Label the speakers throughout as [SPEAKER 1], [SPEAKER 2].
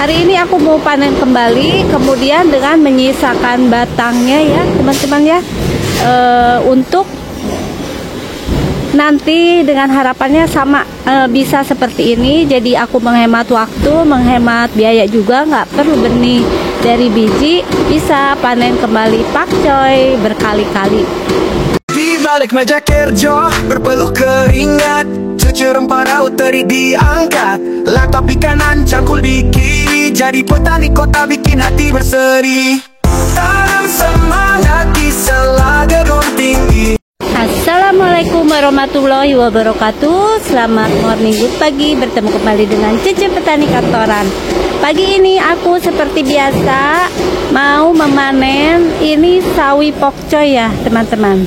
[SPEAKER 1] Hari ini aku mau panen kembali, kemudian dengan menyisakan batangnya ya teman-teman ya, untuk nanti dengan harapannya sama bisa seperti ini. Jadi aku menghemat waktu, menghemat biaya juga, nggak perlu benih dari biji, bisa panen kembali pakcoy berkali-kali.
[SPEAKER 2] Di balik meja kerja berpeluh keringat, cucu rempah raut teri diangkat, latap di kanan cangkul di kiri, jadi petani kota bikin hati berseri. Tanam semangat di sela gedung tinggi.
[SPEAKER 1] Assalamualaikum warahmatullahi wabarakatuh. Selamat morning, good pagi. Bertemu kembali dengan Cece Petani Kantoran. Pagi ini aku seperti biasa mau memanen ini sawi pokcoy ya teman-teman.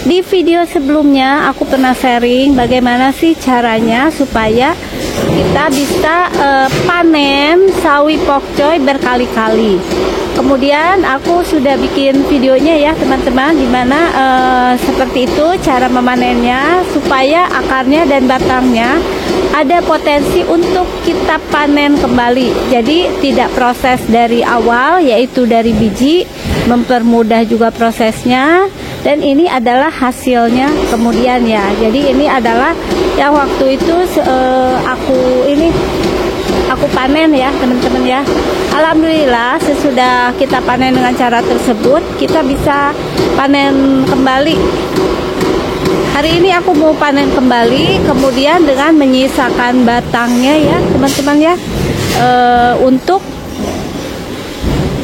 [SPEAKER 1] Di video sebelumnya aku pernah sharing bagaimana sih caranya supaya kita bisa panen sawi pokcoy berkali-kali. Kemudian aku sudah bikin videonya ya teman-teman, dimana seperti itu cara memanennya supaya akarnya dan batangnya ada potensi untuk kita panen kembali. Jadi tidak proses dari awal, yaitu dari biji, mempermudah juga prosesnya. Dan ini adalah hasilnya kemudian ya. Jadi ini adalah yang waktu itu aku panen ya teman-teman ya. Alhamdulillah sesudah kita panen dengan cara tersebut, kita bisa panen kembali. Hari ini aku mau panen kembali, kemudian dengan menyisakan batangnya ya teman-teman ya, untuk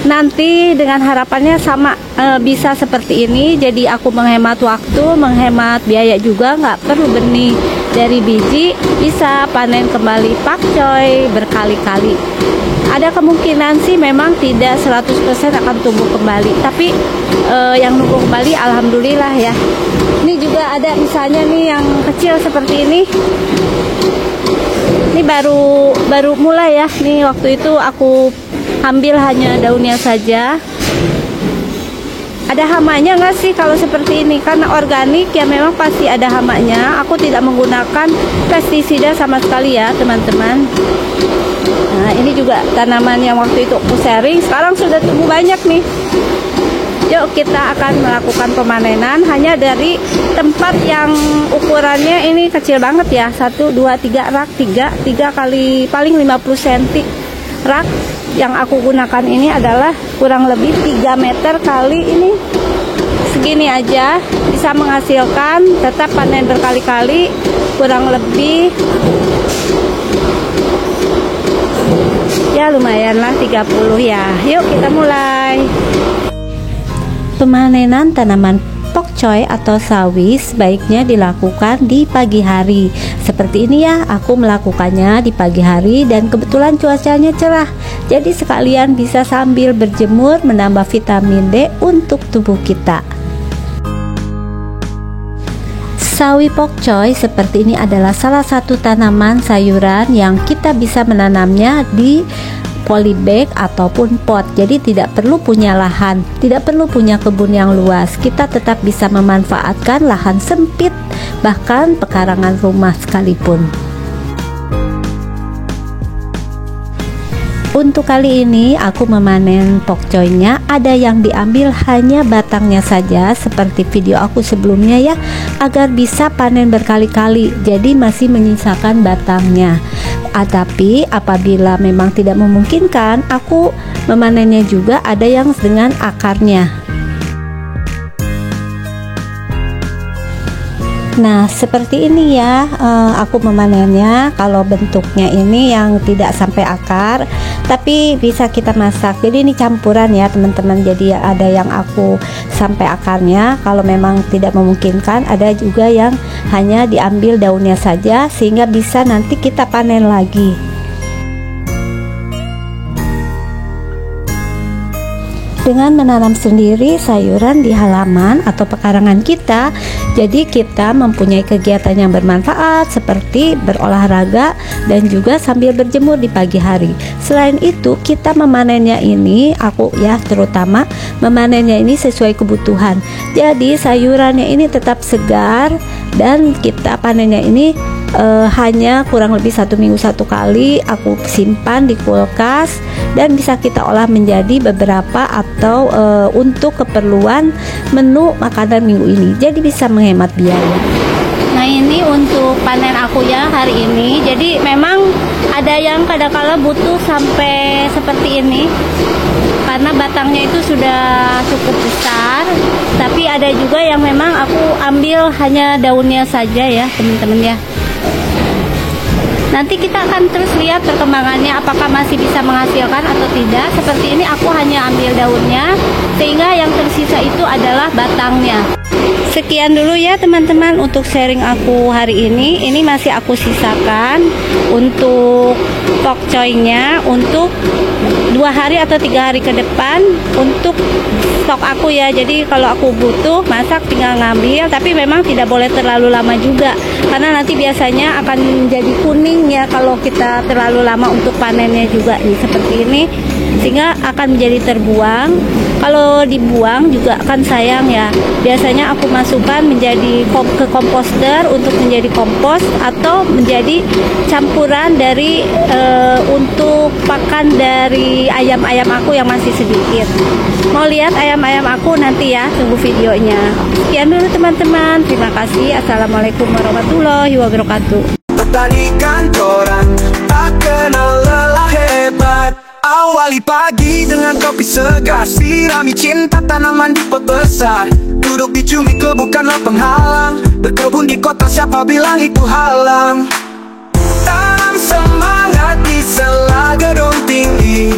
[SPEAKER 1] nanti dengan harapannya sama bisa seperti ini. Jadi aku menghemat waktu, menghemat biaya juga, nggak perlu benih dari biji, bisa panen kembali pakcoy berkali-kali. Ada kemungkinan sih memang tidak 100% akan tumbuh kembali, tapi yang tumbuh kembali alhamdulillah ya. Ini juga ada misalnya nih yang kecil seperti ini. Ini baru mulai ya. Nih waktu itu aku ambil hanya daunnya saja. Ada hamanya nggak sih kalau seperti ini? Karena organik ya memang pasti ada hamanya. Aku tidak menggunakan pestisida sama sekali ya teman-teman. Nah ini juga tanaman yang waktu itu aku sharing, sekarang sudah tumbuh banyak nih. Yuk kita akan melakukan pemanenan hanya dari tempat yang ukurannya ini kecil banget ya. 1, 2, 3 rak, 3 kali paling 50 cm rak. Yang aku gunakan ini adalah kurang lebih 3 meter kali ini. Segini aja bisa menghasilkan, tetap panen berkali-kali, kurang lebih ya lumayan lah 30 ya. Yuk kita mulai. Pemanenan tanaman pokcoy atau sawi sebaiknya dilakukan di pagi hari. Seperti ini ya, aku melakukannya di pagi hari dan kebetulan cuacanya cerah. Jadi sekalian bisa sambil berjemur menambah vitamin D untuk tubuh kita. Sawi pokcoy seperti ini adalah salah satu tanaman sayuran yang kita bisa menanamnya di polybag ataupun pot. Jadi tidak perlu punya lahan, tidak perlu punya kebun yang luas. Kita tetap bisa memanfaatkan lahan sempit, bahkan pekarangan rumah sekalipun. Untuk kali ini aku memanen pokcoynya, ada yang diambil hanya batangnya saja seperti video aku sebelumnya ya, agar bisa panen berkali-kali. Jadi masih menyisakan batangnya. Tapi apabila memang tidak memungkinkan, aku memanennya juga ada yang dengan akarnya. Nah seperti ini ya, aku memanennya. Kalau bentuknya ini yang tidak sampai akar, tapi bisa kita masak. Jadi ini campuran ya teman-teman. Jadi ada yang aku sampai akarnya. Kalau memang tidak memungkinkan, ada juga yang hanya diambil daunnya saja, sehingga bisa nanti kita panen lagi. Dengan menanam sendiri sayuran di halaman atau pekarangan kita, jadi kita mempunyai kegiatan yang bermanfaat seperti berolahraga dan juga sambil berjemur di pagi hari. Selain itu kita memanennya ini, aku ya terutama memanennya ini sesuai kebutuhan. Jadi sayurannya ini tetap segar dan kita panennya ini hanya kurang lebih 1 minggu 1 kali aku simpan di kulkas, dan bisa kita olah menjadi beberapa atau untuk keperluan menu makanan minggu ini, jadi bisa menghemat biaya. Nah, ini untuk panen aku ya hari ini. Jadi memang ada yang kadang-kala butuh sampai seperti ini karena batangnya itu sudah cukup besar, tapi ada juga yang memang aku ambil hanya daunnya saja ya teman-teman ya. Nanti kita akan terus lihat perkembangannya apakah masih bisa menghasilkan atau tidak. Seperti ini aku hanya ambil daunnya, sehingga yang tersisa itu adalah batangnya. Sekian dulu ya teman-teman untuk sharing aku hari ini. Ini masih aku sisakan untuk pokcoynya untuk 2 hari atau 3 hari ke depan untuk stok aku ya. Jadi kalau aku butuh masak tinggal ngambil, tapi memang tidak boleh terlalu lama juga karena nanti biasanya akan jadi kuning ya kalau kita terlalu lama untuk panennya juga nih seperti ini, sehingga akan menjadi terbuang. Kalau dibuang juga akan sayang ya. Biasanya aku masukkan menjadi ke komposter untuk menjadi kompos atau menjadi campuran dari untuk pakan dari ayam-ayam aku yang masih sedikit. Mau lihat ayam-ayam aku nanti ya, tunggu videonya. Sekian dulu teman-teman, terima kasih. Assalamualaikum warahmatullahi wabarakatuh.
[SPEAKER 2] Petani kantoran tak kenal lelah hebat. Awali pagi dengan kopi segar, sirami cinta tanaman di pot besar. Duduk di cumi bukanlah penghalang, berkebun di kota siapa bilang itu halang. Tanam semangat di sela gedung tinggi,